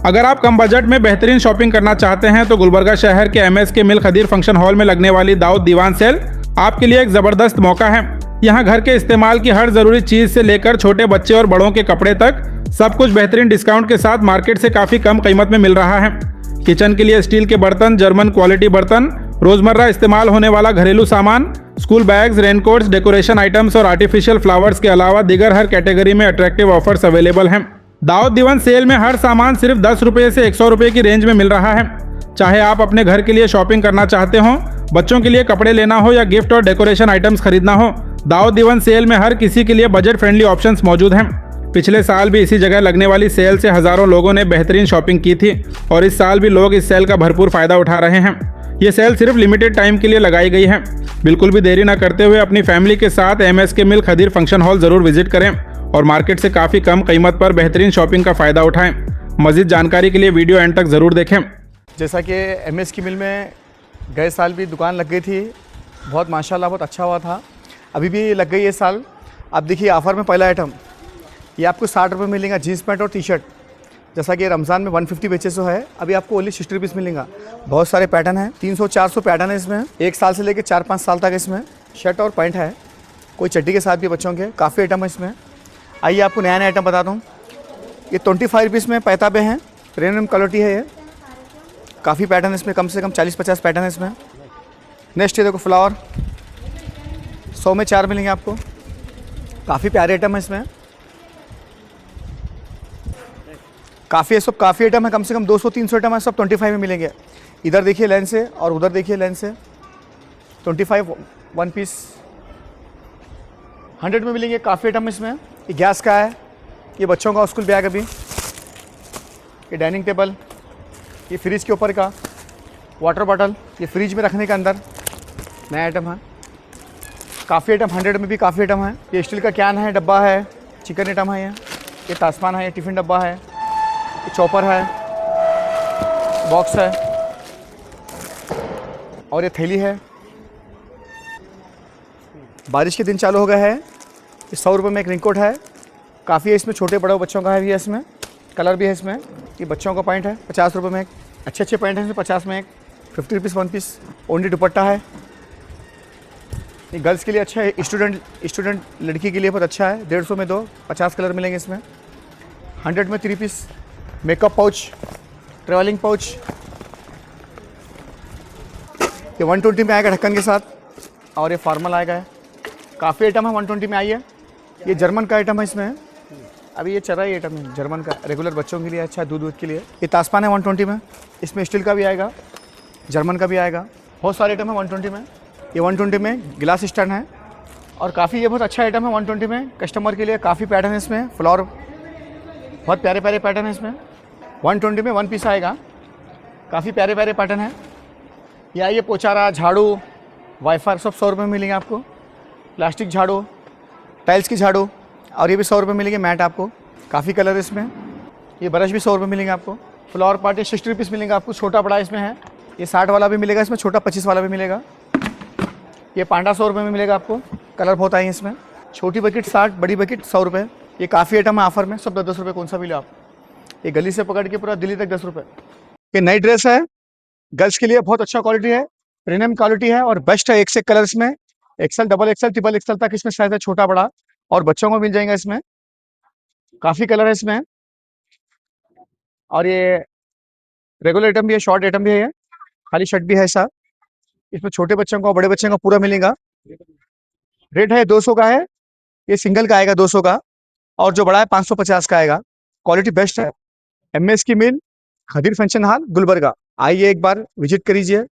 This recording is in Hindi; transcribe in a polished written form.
अगर आप कम बजट में बेहतरीन शॉपिंग करना चाहते हैं तो गुलबर्गा शहर के एमएसके मिल खदीर फंक्शन हॉल में लगने वाली दाऊद दीवान सेल आपके लिए एक ज़बरदस्त मौका है। यहाँ घर के इस्तेमाल की हर ज़रूरी चीज़ से लेकर छोटे बच्चे और बड़ों के कपड़े तक सब कुछ बेहतरीन डिस्काउंट के साथ मार्केट से काफ़ी कम कीमत में मिल रहा है। किचन के लिए स्टील के बर्तन, जर्मन क्वालिटी बर्तन, रोज़मर्रा इस्तेमाल होने वाला घरेलू सामान, school bags, raincoats, decoration items और आर्टिफिशियल फ्लावर्स के अलावा दीगर हर कैटेगरी में अट्रैक्टिव ऑफर्स अवेलेबल हैं। दाऊद दीवान सेल में हर सामान सिर्फ 10 रुपये से 100 रुपये की रेंज में मिल रहा है। चाहे आप अपने घर के लिए शॉपिंग करना चाहते हो, बच्चों के लिए कपड़े लेना हो या गिफ्ट और डेकोरेशन आइटम्स खरीदना हो, दाऊद दीवान सेल में हर किसी के लिए बजट फ्रेंडली ऑप्शंस मौजूद हैं। पिछले साल भी इसी जगह लगने वाली सेल से हज़ारों लोगों ने बेहतरीन शॉपिंग की थी और इस साल भी लोग इस सेल का भरपूर फ़ायदा उठा रहे हैं। ये सेल सिर्फ लिमिटेड टाइम के लिए लगाई गई है। बिल्कुल भी देरी न करते हुए अपनी फैमिली के साथ एमएसके मिल खदीर फंक्शन हॉल ज़रूर विजिट करें और मार्केट से काफ़ी कम कीमत पर बेहतरीन शॉपिंग का फ़ायदा उठाएं। मज़ीद जानकारी के लिए वीडियो एंड तक ज़रूर देखें। जैसा कि एमएसके मिल में गए साल भी दुकान लग गई थी, बहुत माशाल्लाह बहुत अच्छा हुआ था। अभी भी लग गई है साल। अब देखिए ऑफ़र में पहला आइटम ये आपको 60 रुपये मिलेगा, जीन्स पैंट और टी शर्ट। जैसा कि रमज़ान में 150 बेचे सो है, अभी आपको ओनली 60 रुपीज़ मिलेगा। बहुत सारे पैटर्न हैं, 300-400 पैटर्न है इसमें। 1 साल से लेकर 4-5 साल तक इसमें शर्ट और पैंट है, कोई चड्डी के साथ भी बच्चों के काफ़ी आइटम है इसमें। आइए आपको नया नया आइटम बता दूँ। ये 25 रुपीज़ में पैताबे हैं, प्रीमियम क्वालिटी है ये। काफ़ी पैटर्न इसमें, कम से कम 40-50 पैटर्न है इसमें। नेक्स्ट ये देखो फ्लावर, 100 में 4 मिलेंगे आपको। काफ़ी प्यारे आइटम है इसमें, काफ़ी आइटम है, कम से कम 200-300 आइटम है, सब 25 में मिलेंगे। इधर देखिए लाइन से और उधर देखिए लाइन से। 25 1 पीस 100 में मिलेंगे। काफ़ी आइटम इसमें। ये गैस का है, ये बच्चों का स्कूल बैग, अभी ये डाइनिंग टेबल, ये फ्रिज के ऊपर का वाटर बॉटल, ये फ्रिज में रखने के अंदर नया आइटम है। काफ़ी आइटम 100 में भी काफ़ी आइटम है। ये स्टील का कैन है, डब्बा है, चिकन आइटम है। ये तासमान है, ये टिफ़िन डब्बा है, ये चॉपर है, बॉक्स है और ये थैली है। बारिश के दिन चालू हो गया है। ये 100 रुपये में एक रेनकोट है। काफ़ी है इसमें, छोटे बड़े बच्चों का है भी है इसमें, कलर भी है इसमें। ये बच्चों का पैंट है, 50 रुपये में एक। अच्छे पैंट हैं इसमें, 50 में एक। 50 रुपीज़ 1 पीस। ओनली दुपट्टा है। ये गर्ल्स के लिए अच्छा है, स्टूडेंट लड़की के लिए बहुत अच्छा है। 150 में 2, 50 कलर मिलेंगे इसमें। 100 में 3 piece. Makeup pouch, travelling pouch, ये 120 में आएगा ढक्कन के साथ और ये फॉर्मल आएगा। काफ़ी आइटम है 120 में। आइए, ये जर्मन का आइटम है इसमें। अभी ये चल रहा है आइटम है जर्मन का, रेगुलर बच्चों के लिए अच्छा है, दूध के लिए। ये तासपान है 120 में, इसमें स्टील का भी आएगा, जर्मन का भी आएगा। बहुत सारे आइटम है 120 में। ये 120 में गिलास स्टैंड है और काफ़ी ये बहुत अच्छा आइटम है 120 में। कस्टमर के लिए काफ़ी पैटर्न है इसमें। फ्लावर, बहुत प्यारे प्यारे पैटर्न है इसमें। 120 में 1 पीस आएगा। काफ़ी प्यारे प्यारे पैटर्न है। या ये पोचारा, झाड़ू, वाइफर सब 100 रुपये में मिलेंगे आपको। प्लास्टिक झाड़ू, टाइल्स की झाड़ू, और ये भी 100 रुपये मिलेंगे। मैट आपको, काफ़ी कलर है इसमें। ये ब्रश भी 100 रुपये मिलेंगे आपको। फ्लावर पार्ट ये 60 रुपीज़ मिलेंगे आपको। छोटा बड़ा इसमें है। ये 60 वाला भी मिलेगा इसमें, छोटा 25 वाला भी मिलेगा। ये पांडा 100 रुपये में मिलेगा आपको। कलर बहुत आए हैं इसमें। छोटी बकेट 60, बड़ी बकेट 100 रुपये। ये काफ़ी आइटम है ऑफर में, सब 10-10 रुपये, कौन सा भी लो आप। ये गली से पकड़ के पूरा दिल्ली तक 10 रुपये। ये नई ड्रेस है, गर्ल्स के लिए बहुत अच्छा क्वालिटी है, प्रीमियम क्वालिटी है और बेस्ट है। एक से कलर इसमें, XL, double XL, triple XL तक इसमें साइज है, छोटा बड़ा, और बच्चों को मिल जाएगा इसमें। काफ़ी कलर है इसमें। और ये रेगुलर आइटम भी है, शॉर्ट आइटम भी है, खाली शर्ट भी है ऐसा। इसमें छोटे बच्चों का, बड़े बच्चों का पूरा मिलेगा। रेट है 200 का है। ये सिंगल का आएगा 200 का, और जो बड़ा है 550 का आएगा। क्वालिटी बेस्ट है। एमएसके मिल खदीर फंक्शन हॉल गुलबर्गा, आइए एक बार विजिट करिए।